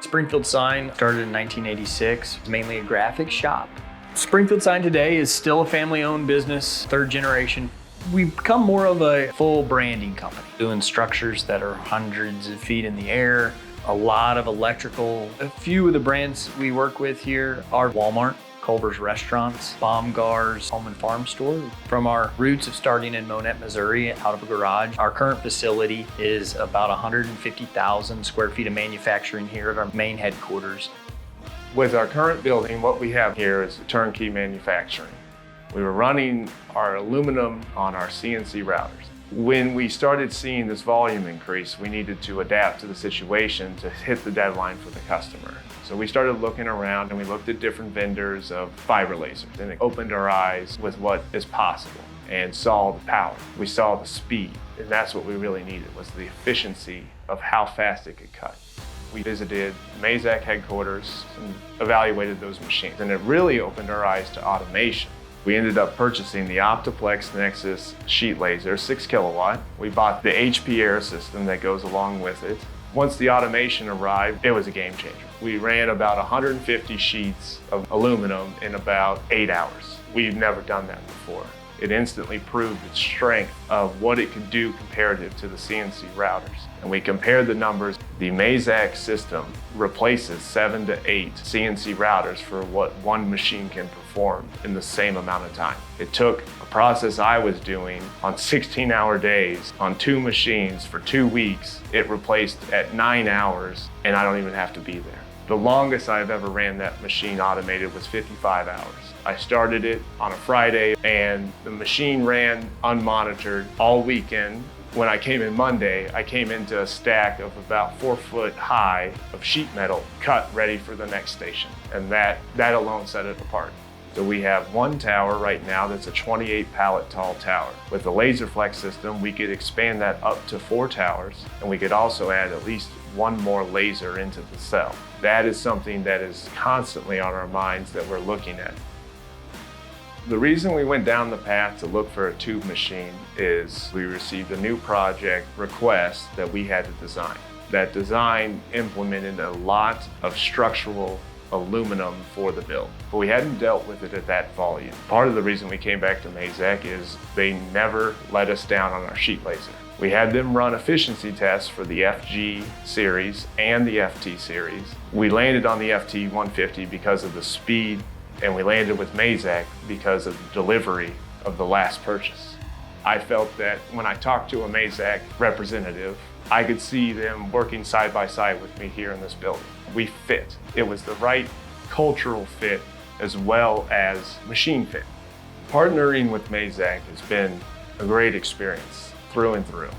Springfield Sign started in 1986, mainly a graphics shop. Springfield Sign today is still a family-owned business, third generation. We've become more of a full branding company, doing structures that are hundreds of feet in the air, a lot of electrical. A few of the brands we work with here are Walmart, Culver's Restaurants, Baumgar's Home and Farm Store. From our roots of starting in Monette, Missouri, out of a garage, our current facility is about 150,000 square feet of manufacturing here at our main headquarters. With our current building, what we have here is turnkey manufacturing. We were running our aluminum on our CNC routers. When we started seeing this volume increase, we needed to adapt to the situation to hit the deadline for the customer. So we started looking around and we looked at different vendors of fiber lasers, and it opened our eyes with what is possible and saw the power. We saw the speed, and that's what we really needed, was the efficiency of how fast it could cut. We visited Mazak headquarters and evaluated those machines, and it really opened our eyes to automation. We ended up purchasing the OPTIPLEX NEXUS sheet laser, 6 kilowatt. We bought the HP Air system that goes along with it. Once the automation arrived, it was a game changer. We ran about 150 sheets of aluminum in about 8 hours. We've never done that before. It instantly proved its strength of what it could do comparative to the CNC routers. And we compared the numbers. The Mazak system replaces 7 to 8 CNC routers for what one machine can perform in the same amount of time. It took a process I was doing on 16-hour days on 2 machines for 2 weeks. It replaced at 9 hours, and I don't even have to be there. The longest I've ever ran that machine automated was 55 hours. I started it on a Friday, and the machine ran unmonitored all weekend. When I came in Monday, I came into a stack of about 4 foot high of sheet metal cut ready for the next station. And that alone set it apart. So we have one tower right now that's a 28 pallet tall tower. With the laser flex system, we could expand that up to 4 towers, and we could also add at least 1 more laser into the cell. That is something that is constantly on our minds that we're looking at. The reason we went down the path to look for a tube machine is we received a new project request that we had to design. That design implemented a lot of structural aluminum for the build, but we hadn't dealt with it at that volume. Part of the reason we came back to Mazak is they never let us down on our sheet laser. We had them run efficiency tests for the FG series and the FT series. We landed on the FT 150 because of the speed, and we landed with Mazak because of the delivery of the last purchase. I felt that when I talked to a Mazak representative, I could see them working side by side with me here in this building. We fit. It was the right cultural fit as well as machine fit. Partnering with Mazak has been a great experience through and through.